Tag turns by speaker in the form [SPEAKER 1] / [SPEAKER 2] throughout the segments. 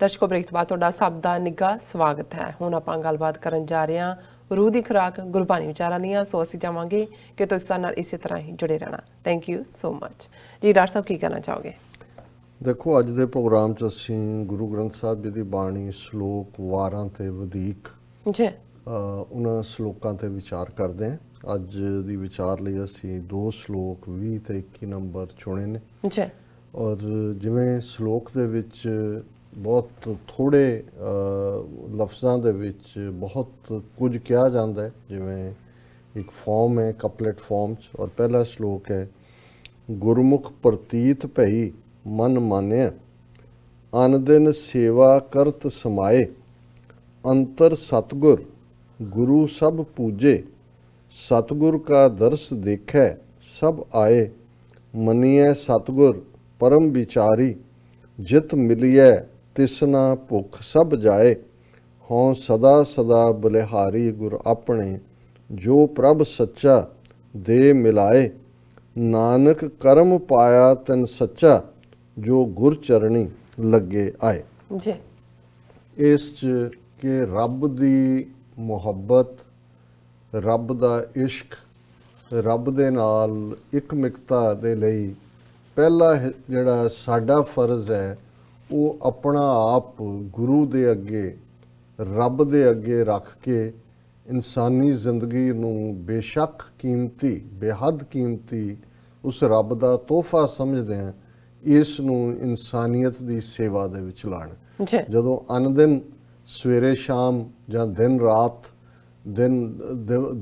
[SPEAKER 1] ਦਰਸ਼ਕੋ break ਤੋਂ ਬਾਅਦ ਤੁਹਾਡਾ ਸਭ ਦਾ ਨਿੱਘਾ ਸਵਾਗਤ ਹੈ। ਹੁਣ ਆਪਾਂ ਗੱਲਬਾਤ ਕਰਨ ਜਾ ਰਹੇ ਹਾਂ ਰੂਹ ਦੀ ਖੁਰਾਕ ਗੁਰਬਾਣੀ ਵਿਚਾਰਾਂ ਦੀਆਂ। ਸੋ ਅਸੀਂ ਚਾਹਾਂਗੇ ਕਿ ਤੁਸੀਂ ਸਾਡੇ ਨਾਲ ਇਸੇ ਤਰ੍ਹਾਂ ਹੀ ਜੁੜੇ ਰਹਿਣਾ। ਥੈਂਕ ਯੂ ਸੋ ਮਚ ਜੀ। ਡਾਕਟਰ ਸਾਹਿਬ ਕੀ ਕਹਿਣਾ ਚਾਹੋਗੇ?
[SPEAKER 2] ਦੇਖੋ, ਅੱਜ ਦੇ ਪ੍ਰੋਗਰਾਮ 'ਚ ਅਸੀਂ ਗੁਰੂ ਗ੍ਰੰਥ ਸਾਹਿਬ ਜੀ ਦੀ ਬਾਣੀ ਸ਼ਲੋਕ ਵਾਰਾਂ ਤੇ ਵਧੀਕ
[SPEAKER 1] ਜੀ
[SPEAKER 2] ਉਹਨਾਂ ਸ਼ਲੋਕਾਂ ਤੇ ਵਿਚਾਰ ਕਰਦੇ ਹਾਂ। ਅੱਜ ਦੀ ਵਿਚਾਰ ਲਈ ਅਸੀਂ 2 ਸ਼ਲੋਕ 20 ਤੇ 21 ਨੰਬਰ ਚੁਣੇ ਨੇ
[SPEAKER 1] ਜੀ।
[SPEAKER 2] ਔਰ ਜਿਵੇਂ ਸ਼ਲੋਕ ਦੇ ਵਿੱਚ ਬਹੁਤ ਥੋੜ੍ਹੇ ਲਫ਼ਜ਼ਾਂ ਦੇ ਵਿੱਚ ਬਹੁਤ ਕੁਝ ਕਿਹਾ ਜਾਂਦਾ ਹੈ, ਜਿਵੇਂ ਇੱਕ ਫਾਰਮ ਹੈ ਕਪਲੇਟ ਫਾਰਮ 'ਚ। ਔਰ ਪਹਿਲਾ ਸ਼ਲੋਕ ਹੈ, ਗੁਰਮੁਖ ਪ੍ਰਤੀਤ ਭਈ ਮਨ ਮਾਨਿਆ, ਅਨ ਦਿਨ ਸੇਵਾ ਕਰਤ ਸਮਾਏ, ਅੰਤਰ ਸਤਗੁਰ ਗੁਰੂ ਸਭ ਪੂਜੇ, ਸਤਗੁਰ ਕਾ ਦਰਸ ਦੇਖੈ ਸਭ ਆਏ, ਮੰਨੀਐ ਸਤਗੁਰ ਪਰਮ ਵਿਚਾਰੀ, ਜਿਤ ਮਿਲੀਐ ਤਿਸਨਾ ਭੁੱਖ ਸਭ ਜਾਏ, ਹੋਂ ਸਦਾ ਸਦਾ ਬਲਿਹਾਰੀ ਗੁਰ ਆਪਣੇ, ਜੋ ਪ੍ਰਭ ਸੱਚਾ ਦੇ ਮਿਲਾਏ, ਨਾਨਕ ਕਰਮ ਪਾਇਆ ਤਨ ਸੱਚਾ, ਜੋ ਗੁਰ ਚਰਣੀ ਲੱਗੇ ਆਏ।
[SPEAKER 1] ਜੀ
[SPEAKER 2] ਇਸ 'ਚ ਕਿ ਰੱਬ ਦੀ ਮੁਹੱਬਤ, ਰੱਬ ਦਾ ਇਸ਼ਕ, ਰੱਬ ਦੇ ਨਾਲ ਇਕਮਿਕਤਾ ਦੇ ਲਈ ਪਹਿਲਾ ਜਿਹੜਾ ਸਾਡਾ ਫਰਜ਼ ਹੈ ਉਹ ਆਪਣਾ ਆਪ ਗੁਰੂ ਦੇ ਅੱਗੇ, ਰੱਬ ਦੇ ਅੱਗੇ ਰੱਖ ਕੇ ਇਨਸਾਨੀ ਜ਼ਿੰਦਗੀ ਨੂੰ ਬੇਸ਼ੱਕ ਕੀਮਤੀ, ਬੇਹੱਦ ਕੀਮਤੀ ਉਸ ਰੱਬ ਦਾ ਤੋਹਫਾ ਸਮਝਦੇ ਹਾਂ, ਇਸ ਨੂੰ ਇਨਸਾਨੀਅਤ ਦੀ ਸੇਵਾ ਦੇ ਵਿੱਚ ਲਾਣਾ। ਜਦੋਂ ਅਨਦਿਨ ਸਵੇਰੇ ਸ਼ਾਮ ਜਾਂ ਦਿਨ ਰਾਤ,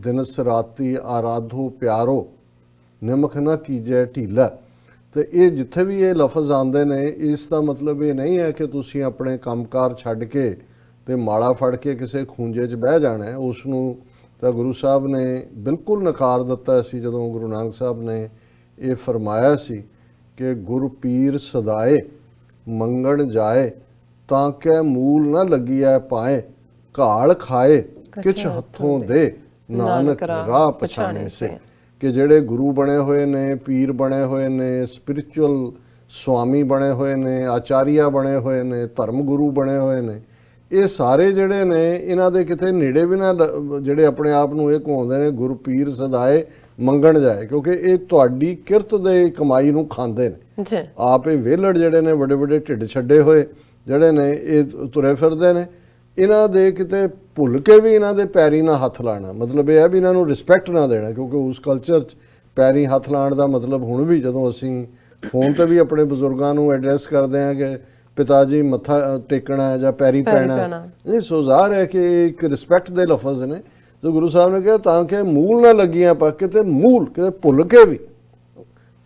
[SPEAKER 2] ਦਿਨਸ ਰਾਤੀ ਆਰਾਧੋ ਪਿਆਰੋ, ਨਿਮਖ ਨਾ ਕੀਜੈ ਢੀਲਾ, ਤੇ ਇਹ ਜਿੱਥੇ ਵੀ ਇਹ ਲਫ਼ਜ਼ ਆਉਂਦੇ ਨੇ, ਇਸ ਦਾ ਮਤਲਬ ਇਹ ਨਹੀਂ ਹੈ ਕਿ ਤੁਸੀਂ ਆਪਣੇ ਕੰਮਕਾਰ ਛੱਡ ਕੇ ਤੇ ਮਾਲਾ ਫੜ ਕੇ ਕਿਸੇ ਖੂੰਜੇ 'ਚ ਬਹਿ ਜਾਣਾ ਹੈ। ਉਸ ਨੂੰ ਤਾਂ ਗੁਰੂ ਸਾਹਿਬ ਨੇ ਬਿਲਕੁਲ ਨਕਾਰ ਦਿੱਤਾ ਸੀ ਜਦੋਂ ਗੁਰੂ ਨਾਨਕ ਸਾਹਿਬ ਨੇ ਇਹ ਫਰਮਾਇਆ ਸੀ ਕਿ ਗੁਰ ਪੀਰ ਸਦਾਏ ਮੰਗਣ ਜਾਏ, ਤਾਂ ਕਿ ਮੂਲ ਨਾ ਲੱਗੀਐ ਪਾਏ, ਘਾਲ ਖਾਏ ਕਿਛ ਹੱਥੋਂ ਦੇ, ਨਾਨਕ ਰਾਹ ਪਛਾਣੇ ਸੇ। ਕਿ ਜਿਹੜੇ ਗੁਰੂ ਬਣੇ ਹੋਏ ਨੇ, ਪੀਰ ਬਣੇ ਹੋਏ ਨੇ, ਸਪਿਰਿਚੁਅਲ ਸਵਾਮੀ ਬਣੇ ਹੋਏ ਨੇ, ਆਚਾਰੀਆ ਬਣੇ ਹੋਏ ਨੇ, ਧਰਮ ਗੁਰੂ ਬਣੇ ਹੋਏ ਨੇ, ਇਹ ਸਾਰੇ ਜਿਹੜੇ ਨੇ ਇਹਨਾਂ ਦੇ ਕਿਤੇ ਨੇੜੇ ਵੀ ਨਾ, ਜਿਹੜੇ ਆਪਣੇ ਆਪ ਨੂੰ ਇਹ ਕਹਾਉਂਦੇ ਨੇ ਗੁਰ ਪੀਰ ਸਦਾਏ ਮੰਗਣ ਜਾਏ, ਕਿਉਂਕਿ ਇਹ ਤੁਹਾਡੀ ਕਿਰਤ ਦੇ ਕਮਾਈ ਨੂੰ ਖਾਂਦੇ ਨੇ। ਆਪ ਇਹ ਵਿਹਲੜ ਜਿਹੜੇ ਨੇ, ਵੱਡੇ ਵੱਡੇ ਢਿੱਡ ਛੱਡੇ ਹੋਏ ਜਿਹੜੇ ਨੇ, ਇਹ ਤੁਰੇ ਫਿਰਦੇ ਨੇ, ਇਹਨਾਂ ਦੇ ਕਿਤੇ ਭੁੱਲ ਕੇ ਵੀ ਇਹਨਾਂ ਦੇ ਪੈਰੀ ਨਾ ਹੱਥ ਲਾਣਾ, ਮਤਲਬ ਇਹ ਹੈ ਵੀ ਇਹਨਾਂ ਨੂੰ ਰਿਸਪੈਕਟ ਨਾ ਦੇਣਾ। ਕਿਉਂਕਿ ਉਸ ਕਲਚਰ 'ਚ ਪੈਰੀ ਹੱਥ ਲਾਉਣ ਦਾ ਮਤਲਬ ਹੁਣ ਵੀ ਜਦੋਂ ਅਸੀਂ ਫੋਨ ਤੇ ਵੀ ਆਪਣੇ ਬਜ਼ੁਰਗਾਂ ਨੂੰ ਐਡਰੈਸ ਕਰਦੇ ਹਾਂ ਕਿ ਪਿਤਾ ਜੀ ਮੱਥਾ ਟੇਕਣਾ ਹੈ ਜਾਂ ਪੈਰੀ ਪੈਣਾ, ਇਹ ਸੋ ਜ਼ਾਹਰ ਹੈ ਕਿ ਇੱਕ ਰਿਸਪੈਕਟ ਦੇ ਲਫ਼ਜ਼ ਨੇ। ਜੋ ਗੁਰੂ ਸਾਹਿਬ ਨੇ ਕਿਹਾ ਤਾਂ ਕਿ ਮੂਲ ਨਾ ਲੱਗੀਆਂ ਪਾ, ਕਿਤੇ ਮੂਲ ਕਿਤੇ ਭੁੱਲ ਕੇ ਵੀ,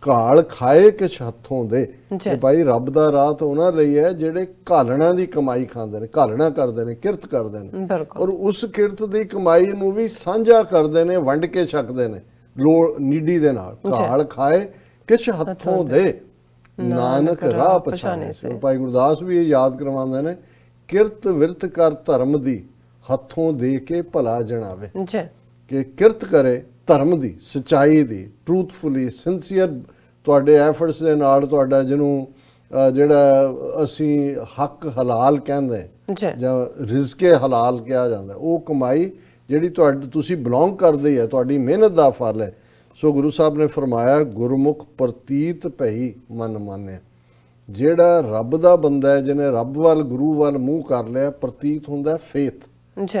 [SPEAKER 2] ਘਾਲ ਖਾਏ ਕਿਛ ਹੱਥੋਂ ਦੇ। ਤੇ ਭਾਈ ਰੱਬ ਦਾ ਰਾਹ ਤਾਂ ਉਹਨਾਂ ਲਈ ਹੈ ਜਿਹੜੇ ਘਾਲਣਾ ਦੀ ਕਮਾਈ ਖਾਂਦੇ ਨੇ, ਘਾਲਣਾ ਕਰਦੇ ਨੇ, ਕਿਰਤ ਕਰਦੇ ਨੇ, ਔਰ ਉਸ ਕਿਰਤ ਦੀ ਕਮਾਈ ਨੂੰ ਵੀ ਸਾਂਝਾ ਕਰਦੇ ਨੇ, ਵੰਡ ਕੇ ਛਕਦੇ ਨੇ ਲੋੜ ਨੀਡੀ ਦੇ ਨਾਲ। ਘਾਲ ਖਾਏ ਕਿਛ ਹੱਥੋਂ ਦੇ, ਨਾਨਕ ਰਾਹ ਪਛਾਣੇ ਸੇ। ਭਾਈ ਗੁਰਦਾਸ ਵੀ ਇਹ ਯਾਦ ਕਰਵਾਉਂਦੇ ਨੇ, ਕਿਰਤ ਵਿਰਤ ਕਰ ਧਰਮ ਦੀ, ਹੱਥੋਂ ਦੇ ਕੇ ਭਲਾ ਜਣਾਵੇ। ਕਿ ਕਿਰਤ ਕਰੇ ਧਰਮ ਦੀ, ਸੱਚਾਈ ਦੀ, ਟਰੂਥਫੁਲੀ, ਸਿੰਸੀਅਰ ਤੁਹਾਡੇ ਐਫਰਟਸ ਦੇ ਨਾਲ, ਤੁਹਾਡਾ ਜਿਹਨੂੰ ਜਿਹੜਾ ਅਸੀਂ ਹੱਕ ਹਲਾਲ ਕਹਿੰਦੇ ਜਾਂ ਰਿਜ਼ਕੇ ਹਲਾਲ ਕਿਹਾ ਜਾਂਦਾ, ਉਹ ਕਮਾਈ ਜਿਹੜੀ ਤੁਸੀਂ ਬਿਲੋਂਗ ਕਰਦੇ ਹੈ, ਤੁਹਾਡੀ ਮਿਹਨਤ ਦਾ ਫਲ ਹੈ। ਸੋ ਗੁਰੂ ਸਾਹਿਬ ਨੇ ਫਰਮਾਇਆ, ਗੁਰਮੁਖ ਪ੍ਰਤੀਤ ਭਈ ਮਨ ਮਾਨਿਆ। ਜਿਹੜਾ ਰੱਬ ਦਾ ਬੰਦਾ ਹੈ, ਜਿਹਨੇ ਰੱਬ ਵੱਲ, ਗੁਰੂ ਵੱਲ ਮੂੰਹ ਕਰ ਲਿਆ, ਪ੍ਰਤੀਤ ਹੁੰਦਾ ਫੇਥ,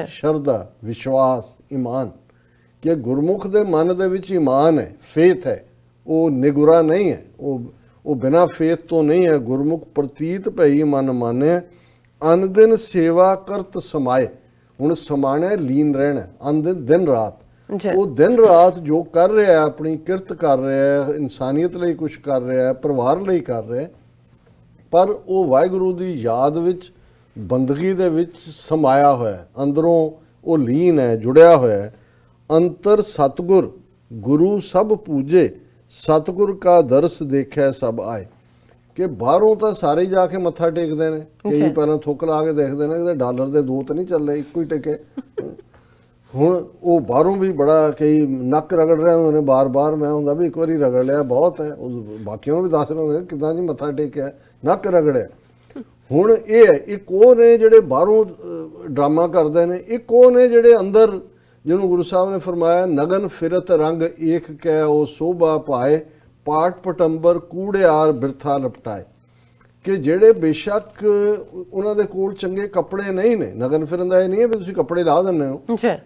[SPEAKER 2] ਸ਼ਰਧਾ, ਵਿਸ਼ਵਾਸ, ਈਮਾਨ। ਕਿ ਗੁਰਮੁਖ ਦੇ ਮਨ ਦੇ ਵਿੱਚ ਈਮਾਨ ਹੈ, ਫੇਥ ਹੈ, ਉਹ ਨਿਗੁਰਾ ਨਹੀਂ ਹੈ, ਉਹ ਬਿਨਾਂ ਫੇਥ ਤੋਂ ਨਹੀਂ ਹੈ। ਗੁਰਮੁਖ ਪ੍ਰਤੀਤ ਭਈ ਮਨ ਮਾਨਿਆ, ਅਨ ਦਿਨ ਸੇਵਾ ਕਰਤ ਸਮਾਏ। ਹੁਣ ਸਮਾਣਾ ਲੀਨ ਰਹਿਣਾ, ਅਨ ਦਿਨ ਰਾਤ, ਉਹ ਦਿਨ ਰਾਤ ਜੋ ਕਰ ਰਿਹਾ, ਆਪਣੀ ਕਿਰਤ ਕਰ ਰਿਹਾ, ਇਨਸਾਨੀਅਤ ਲਈ ਕੁਛ ਕਰ ਰਿਹਾ, ਪਰਿਵਾਰ ਲਈ ਕਰ ਰਿਹਾ, ਪਰ ਉਹ ਵਾਹਿਗੁਰੂ ਦੀ ਯਾਦ ਵਿੱਚ, ਬੰਦਗੀ ਦੇ ਵਿੱਚ ਸਮਾਇਆ ਹੋਇਆ, ਅੰਦਰੋਂ ਉਹ ਲੀਨ ਹੈ, ਜੁੜਿਆ ਹੋਇਆ। ਅੰਤਰ ਸਤਗੁਰ ਗੁਰੂ ਸਭ ਪੂਜੇ, ਸਤਗੁਰ ਕਾ ਦਰਸ ਦੇਖਿਆ ਸਭ ਆਏ। ਕਿ ਬਾਹਰੋਂ ਤਾਂ ਸਾਰੇ ਜਾ ਕੇ ਮੱਥਾ ਟੇਕਦੇ ਨੇ, ਕਈ ਪਹਿਲਾਂ ਥੁੱਕ ਲਾ ਕੇ ਦੇਖਦੇ ਨੇ ਕਿ ਡਾਲਰ ਦੇ 2 ਤਾਂ ਨਹੀਂ ਚੱਲੇ, ਇੱਕੋ ਹੀ ਟੇਕੇ। ਹੁਣ ਉਹ ਬਾਹਰੋਂ ਵੀ ਬੜਾ ਕਈ ਨੱਕ ਰਗੜ ਰਹੇ ਹੁੰਦੇ ਨੇ ਬਾਰ-ਬਾਰ। ਮੈਂ ਹੁੰਦਾ ਵੀ ਇੱਕ ਵਾਰੀ ਰਗੜ ਲਿਆ ਬਹੁਤ ਹੈ, ਉਹ ਬਾਕੀਆਂ ਨੂੰ ਵੀ ਦੱਸ ਰਹੇ ਹੁੰਦੇ ਕਿੱਦਾਂ ਜੀ ਮੱਥਾ ਟੇਕਿਆ, ਨੱਕ ਰਗੜਿਆ। ਹੁਣ ਇਹ ਹੈ, ਇੱਕ ਉਹ ਨੇ ਜਿਹੜੇ ਬਾਹਰੋਂ ਡਰਾਮਾ ਕਰਦੇ ਨੇ, ਇੱਕ ਉਹ ਨੇ ਜਿਹੜੇ ਅੰਦਰ, ਜਿਹਨੂੰ ਗੁਰੂ ਸਾਹਿਬ ਨੇ ਫਰਮਾਇਆ ਨਗਨ ਫਿਰਤ ਰੰਗ ਏਕ ਕੈ ਉਹ ਸੋਭਾ ਪਾਏ, ਪਾਟ ਪਟੰਬਰ ਕੂੜਿਆਰ ਬਿਰਥਾ ਲਪਟਾਏ, ਕਿ ਜਿਹੜੇ ਬੇਸ਼ੱਕ ਉਹਨਾਂ ਦੇ ਕੋਲ ਚੰਗੇ ਕੱਪੜੇ ਨਹੀਂ ਨੇ, ਨਗਨ ਫਿਰਨ ਦਾ ਇਹ ਨਹੀਂ ਹੈ ਵੀ ਤੁਸੀਂ ਕੱਪੜੇ ਲਾ ਦਿੰਦੇ ਹੋ,
[SPEAKER 1] ਅੱਛਾ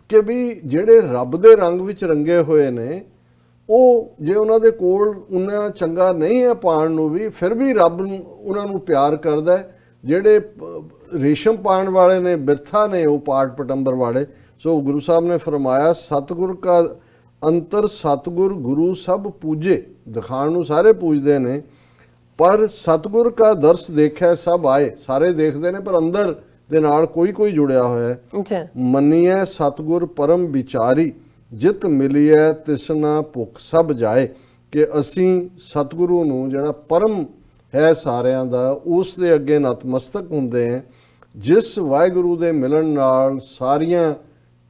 [SPEAKER 2] ਕਿ ਵੀ ਜਿਹੜੇ ਰੱਬ ਦੇ ਰੰਗ ਵਿੱਚ ਰੰਗੇ ਹੋਏ ਨੇ, ਉਹ ਜੇ ਉਹਨਾਂ ਦੇ ਕੋਲ ਉਹਨਾਂ ਚੰਗਾ ਨਹੀਂ ਹੈ ਪਾਣ ਨੂੰ ਵੀ, ਫਿਰ ਵੀ ਰੱਬ ਨੂੰ ਉਹਨਾਂ ਨੂੰ ਪਿਆਰ ਕਰਦਾ ਹੈ। ਜਿਹੜੇ ਰੇਸ਼ਮ ਪਾਣ ਵਾਲੇ ਨੇ, ਬਿਰਥਾ ਨੇ ਉਹ ਪਾਟ ਪਟੰਬਰ ਵਾਲੇ। ਸੋ ਗੁਰੂ ਸਾਹਿਬ ਨੇ ਫਰਮਾਇਆ ਸਤਿਗੁਰ ਕਾ ਅੰਤਰ ਸਤਿਗੁਰ ਗੁਰੂ ਸਭ ਪੂਜੇ, ਦਿਖਾਣ ਨੂੰ ਸਾਰੇ ਪੂਜਦੇ ਨੇ, ਪਰ ਸਤਿਗੁਰ ਕਾ ਦਰਸ ਦੇਖਿਆ ਸਭ ਆਏ, ਸਾਰੇ ਦੇਖਦੇ ਨੇ ਪਰ ਅੰਦਰ ਦੇ ਨਾਲ ਕੋਈ ਕੋਈ ਜੁੜਿਆ ਹੋਇਆ ਹੈ।
[SPEAKER 1] ਅੱਛਾ
[SPEAKER 2] ਮੰਨੀਐ ਸਤਿਗੁਰ ਪਰਮ ਵਿਚਾਰੀ, ਜਿਤ ਮਿਲੀਐ ਤਿਸਨਾ ਭੁੱਖ ਸਭ ਜਾਏ, ਕਿ ਅਸੀਂ ਸਤਿਗੁਰੂ ਨੂੰ ਜਿਹੜਾ ਪਰਮ ਹੈ ਸਾਰਿਆਂ ਦਾ, ਉਸ ਦੇ ਅੱਗੇ ਨਤਮਸਤਕ ਹੁੰਦੇ ਹਾਂ, ਜਿਸ ਵਾਹਿਗੁਰੂ ਦੇ ਮਿਲਣ ਨਾਲ ਸਾਰੀਆਂ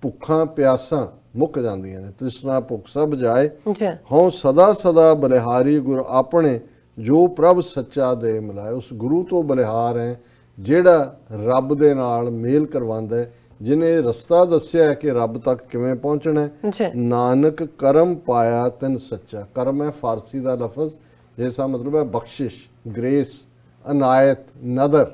[SPEAKER 2] ਭੁੱਖਾਂ ਪਿਆਸਾਂ ਮੁੱਕ ਜਾਂਦੀਆਂ ਨੇ, ਤ੍ਰਿਸ਼ਨਾ ਭੁੱਖ ਸਭ ਜਾਏ।
[SPEAKER 1] ਅੱਛਾ
[SPEAKER 2] ਹਉ ਸਦਾ ਸਦਾ ਬਲਿਹਾਰੀ ਗੁਰ ਆਪਣੇ, ਜੋ ਪ੍ਰਭ ਸੱਚਾ ਦੇ ਮਿਲਾਏ। ਉਸ ਗੁਰੂ ਤੋਂ ਬਲਿਹਾਰ ਹੈ ਜਿਹੜਾ ਰੱਬ ਦੇ ਨਾਲ ਮੇਲ ਕਰਵਾਉਂਦਾ ਹੈ, ਜਿਹਨੇ ਰਸਤਾ ਦੱਸਿਆ ਕਿ ਰੱਬ ਤੱਕ ਕਿਵੇਂ ਪਹੁੰਚਣਾ ਹੈ।
[SPEAKER 1] ਅੱਛਾ
[SPEAKER 2] ਨਾਨਕ ਕਰਮ ਪਾਇਆ ਤਨ ਸੱਚਾ। ਕਰਮ ਹੈ ਫਾਰਸੀ ਦਾ ਲਫ਼ਜ਼, ਜਿਸਦਾ ਮਤਲਬ ਹੈ ਬਖਸ਼ਿਸ਼, ਗ੍ਰੇਸ, ਅਨਾਇਤ, ਨਦਰ,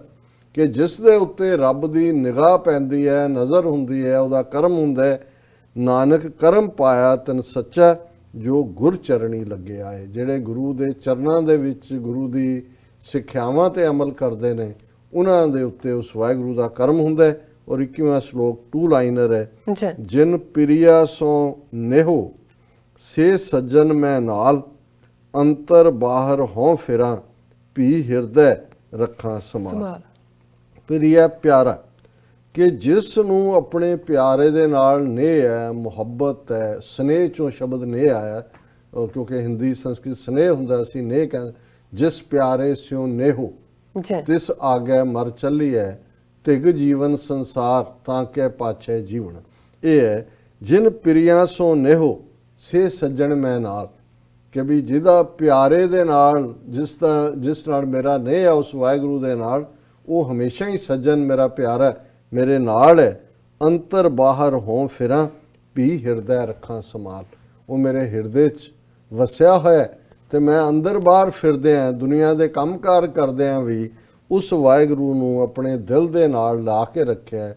[SPEAKER 2] ਕਿ ਜਿਸ ਦੇ ਉੱਤੇ ਰੱਬ ਦੀ ਨਿਗਾਹ ਪੈਂਦੀ ਹੈ, ਨਜ਼ਰ ਹੁੰਦੀ ਹੈ, ਉਹਦਾ ਕਰਮ ਹੁੰਦਾ ਹੈ। ਨਾਨਕ ਕਰਮ ਪਾਇਆ ਤਨ ਸੱਚਾ, ਜੋ ਗੁਰ ਚਰਣੀ ਲੱਗੇ ਆਏ। ਜਿਹੜੇ ਗੁਰੂ ਦੇ ਚਰਨਾਂ ਦੇ ਵਿੱਚ ਗੁਰੂ ਦੀ ਸਿੱਖਿਆਵਾਂ ਤੇ ਅਮਲ ਕਰਦੇ ਨੇ, ਉਹਨਾਂ ਦੇ ਉੱਤੇ ਉਸ ਵਾਹਿਗੁਰੂ ਦਾ ਕਰਮ ਹੁੰਦਾ ਹੈ। ਔਰ 21ਵਾਂ ਸ਼ਲੋਕ 2 ਲਾਈਨਰ ਹੈ,
[SPEAKER 1] ਅੱਛਾ
[SPEAKER 2] ਜਿਨ ਪ੍ਰਿਆ ਸੋ ਨੇਹੋ ਸੇ ਸੱਜਣ ਮੈਂ ਨਾਲ, ਅੰਤਰ ਬਾਹਰ ਹੋਂ ਫਿਰਾਂ ਭੀ ਹਿਰਦੈ ਰੱਖਾਂ ਸਮਾਲ।
[SPEAKER 1] ਸਮਾਲ
[SPEAKER 2] ਪ੍ਰਿਆ ਪਿਆਰਾ, ਕਿ ਜਿਸ ਨੂੰ ਆਪਣੇ ਪਿਆਰੇ ਦੇ ਨਾਲ ਨੇਹ ਹੈ, ਮੁਹੱਬਤ ਹੈ, ਸਨੇਹ ਚੋਂ ਸ਼ਬਦ ਨੇਹ ਆਇਆ, ਕਿਉਂਕਿ ਹਿੰਦੀ ਸੰਸਕ੍ਰਿਤ ਸਨੇਹ ਹੁੰਦਾ, ਅਸੀਂ ਨੇਹ ਕਹਿੰਦੇ। ਜਿਸ ਪਿਆਰੇ ਸਿਓ ਨੇਹੋ
[SPEAKER 1] ਅੱਛਾ
[SPEAKER 2] ਤਿਸ ਆਗੇ ਮਰ ਚੱਲੀਐ, ਤਿਗ ਜੀਵਨ ਸੰਸਾਰ ਤਾਂ ਕੇ ਪਾਛੈ ਜੀਵਨ। ਇਹ ਹੈ ਜਿਨ ਪ੍ਰਿਆ ਸੋ ਨੇਹੋ ਸੇ ਸੱਜਣ ਮੈਂ ਨਾਲ, ਕਿ ਵੀ ਜਿਹਦਾ ਪਿਆਰੇ ਦੇ ਨਾਲ, ਜਿਸ ਨਾਲ ਮੇਰਾ ਨੇਹ ਹੈ ਉਸ ਵਾਹਿਗੁਰੂ ਦੇ ਨਾਲ, ਉਹ ਹਮੇਸ਼ਾ ਹੀ ਸੱਜਣ ਮੇਰਾ ਪਿਆਰਾ ਮੇਰੇ ਨਾਲ ਹੈ। ਅੰਤਰ ਬਾਹਰ ਹੋਂ ਫਿਰਾਂ ਭੀ ਹਿਰਦੈ ਰੱਖਾਂ ਸਮਾਲ। ਉਹ ਮੇਰੇ ਹਿਰਦੇ 'ਚ ਵਸਿਆ ਹੋਇਆ, ਤੇ ਮੈਂ ਅੰਦਰ ਬਾਹਰ ਫਿਰਦੇ ਆਂ, ਦੁਨੀਆ ਦੇ ਕੰਮਕਾਰ ਕਰਦੇ ਆਂ ਵੀ ਉਸ ਵਾਹਿਗੁਰੂ ਨੂੰ ਆਪਣੇ ਦਿਲ ਦੇ ਨਾਲ ਲਾ ਕੇ ਰੱਖਿਆ।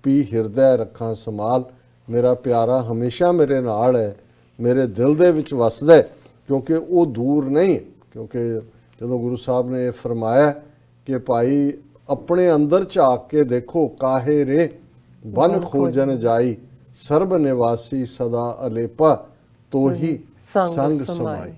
[SPEAKER 2] ਭੀ ਹਿਰਦੈ ਰੱਖਾਂ ਸਮਾਲ, ਮੇਰਾ ਪਿਆਰਾ ਹਮੇਸ਼ਾ ਮੇਰੇ ਨਾਲ ਹੈ, ਮੇਰੇ ਦਿਲ ਦੇ ਵਿੱਚ ਵਸਦਾ ਹੈ, ਕਿਉਂਕਿ ਉਹ ਦੂਰ ਨਹੀਂ। ਕਿਉਂਕਿ ਜਦੋਂ ਗੁਰੂ ਸਾਹਿਬ ਨੇ ਇਹ ਫਰਮਾਇਆ ਕਿ ਭਾਈ ਆਪਣੇ ਅੰਦਰ ਝਾਕ ਕੇ ਦੇਖੋ, ਕਾਹੇ ਰੇ ਬਨ ਖੋਜਨ ਜਾਈ, ਸਰਬ ਨਿਵਾਸੀ ਸਦਾ ਅਲੇਪਾ, ਤੋਹੀ ਸੰਗ ਸਮਾਈ।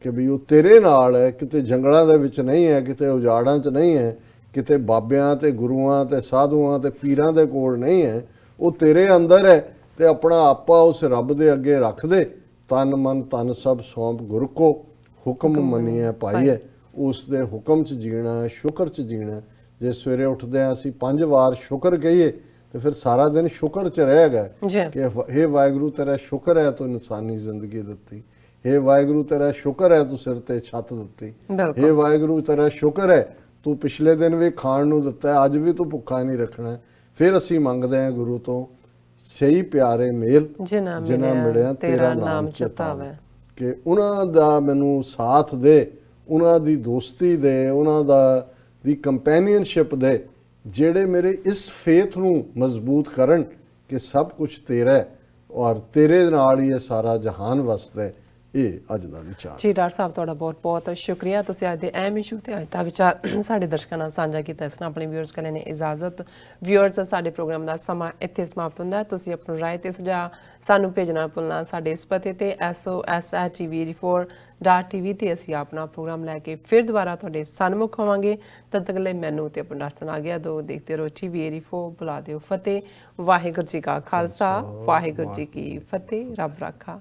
[SPEAKER 2] ਕਿ ਵੀ ਉਹ ਤੇਰੇ ਨਾਲ ਹੈ, ਕਿਤੇ ਜੰਗਲਾਂ ਦੇ ਵਿੱਚ ਨਹੀਂ ਹੈ, ਕਿਤੇ ਉਜਾੜਾਂ 'ਚ ਨਹੀਂ ਹੈ, ਕਿਤੇ ਬਾਬਿਆਂ ਤੇ ਗੁਰੂਆਂ ਤੇ ਸਾਧੂਆਂ ਤੇ ਪੀਰਾਂ ਦੇ ਕੋਲ ਨਹੀਂ ਹੈ, ਉਹ ਤੇਰੇ ਅੰਦਰ ਹੈ। ਤੇ ਆਪਣਾ ਆਪਾ ਉਸ ਰੱਬ ਦੇ ਅੱਗੇ ਰੱਖ ਦੇ, ਤਨ ਮਨ ਧਨ ਸਭ ਸੌਂਪ ਗੁਰ ਕੋ, ਹੁਕਮ ਮੰਨੀਏ ਪਾਈਏ। ਉਸ ਦੇ ਹੁਕਮ 'ਚ ਜੀਣਾ, ਸ਼ੁਕਰ 'ਚ ਜੀਣਾ। ਜੇ ਸਵੇਰੇ ਉੱਠਦੇ ਹਾਂ ਅਸੀਂ 5 ਵਾਰ ਸ਼ੁਕਰ ਕਹੀਏ, ਤੇ ਫਿਰ ਸਾਰਾ ਦਿਨ ਸ਼ੁਕਰ 'ਚ ਰਹੇਗਾ ਕਿ ਹੇ ਵਾਹਿਗੁਰੂ ਤੇਰਾ ਸ਼ੁਕਰ ਹੈ ਤੂੰ ਇਨਸਾਨੀ ਜ਼ਿੰਦਗੀ ਦਿੱਤੀ, ਹੇ ਵਾਹਿਗੁਰੂ ਤੇਰਾ ਸ਼ੁਕਰ ਹੈ ਤੂੰ ਸਿਰ ਤੇ ਛੱਤ ਦਿੱਤੀ, ਹੇ ਵਾਹਿਗੁਰੂ ਤੇਰਾ ਸ਼ੁਕਰ ਹੈ ਤੂੰ ਪਿਛਲੇ ਦਿਨ ਵੀ ਖਾਣ ਨੂੰ ਦਿੱਤਾ, ਅੱਜ ਵੀ ਤੂੰ ਭੁੱਖਾ ਨਹੀਂ ਰੱਖਣਾ। ਫਿਰ ਅਸੀਂ ਮੰਗਦੇ ਹਾਂ ਗੁਰੂ ਤੋਂ ਸਹੀ ਪਿਆਰੇ ਮੇਲ, ਜਿਨ੍ਹਾਂ ਮਿਲਿਆ ਤੇਰਾ ਨਾਮ ਚਿਤਾਵੇ, ਕਿ ਉਹਨਾਂ ਦਾ ਮੈਨੂੰ ਸਾਥ ਦੇ, ਉਹਨਾਂ ਦੀ ਦੋਸਤੀ ਦੇ, ਉਹਨਾਂ ਦੀ ਕੰਪੈਨੀਅਨਸ਼ਿਪ ਦੇ, ਜਿਹੜੇ ਮੇਰੇ ਇਸ ਫੇਥ ਨੂੰ ਮਜ਼ਬੂਤ ਕਰਨ ਕਿ ਸਭ ਕੁਝ ਤੇਰਾ ਹੈ ਔਰ ਤੇਰੇ ਨਾਲ ਹੀ ਇਹ ਸਾਰਾ ਜਹਾਨ ਵਸਦਾ ਹੈ। ਇਹ ਅੱਜ ਦਾ ਵਿਚਾਰ
[SPEAKER 1] ਜੀ। ਡਾਕਟਰ ਸਾਹਿਬ ਤੁਹਾਡਾ ਬਹੁਤ ਬਹੁਤ ਸ਼ੁਕਰੀਆ, ਤੁਸੀਂ ਅੱਜ ਦੇ ਅਹਿਮ ਇਸ਼ੂ ਤੇ ਅੱਜ ਦਾ ਵਿਚਾਰ ਸਾਡੇ ਦਰਸ਼ਕਾਂ ਨਾਲ ਸਾਂਝਾ ਕੀਤਾ। ਇਸ ਨਾਲ ਆਪਣੇ ਵਿਊਅਰਸ ਕੋਲ ਨੇ ਇਜਾਜ਼ਤ। ਵਿਊਅਰਸ, ਸਾਡੇ ਪ੍ਰੋਗਰਾਮ ਦਾ ਸਮਾਂ ਇੱਥੇ ਸਮਾਪਤ ਹੁੰਦਾ ਹੈ। ਤੁਸੀਂ ਆਪਣੀ ਰਾਏ ਤੇ ਸੁਝਾਅ ਸਾਨੂੰ ਭੇਜਣਾ ਭੁੱਲਣਾ ਸਾਡੇ ਇਸ ਪਤੇ ਤੇ sos@tv84.tv ਤੇ ਅਸੀਂ ਆਪਣਾ ਪ੍ਰੋਗਰਾਮ ਲੈ ਕੇ ਫਿਰ ਦੁਬਾਰਾ ਤੁਹਾਡੇ ਸਨਮੁਖ ਹੋਵਾਂਗੇ। ਤਦ ਤੱਕ ਲਈ ਮੈਨੂੰ ਤੇ ਆਪਣੇ ਡਾਕਟਰ ਆ ਗਿਆ ਦੋ। ਦੇਖਦੇ ਰਹੋ TV84, ਬੁਲਾ ਦਿਓ ਫਤਿਹ। ਵਾਹਿਗੁਰੂ ਜੀ ਕਾ ਖਾਲਸਾ, ਵਾਹਿਗੁਰੂ ਜੀ ਕੀ ਫਤਿਹ। ਰੱਬ ਰਾਖਾ।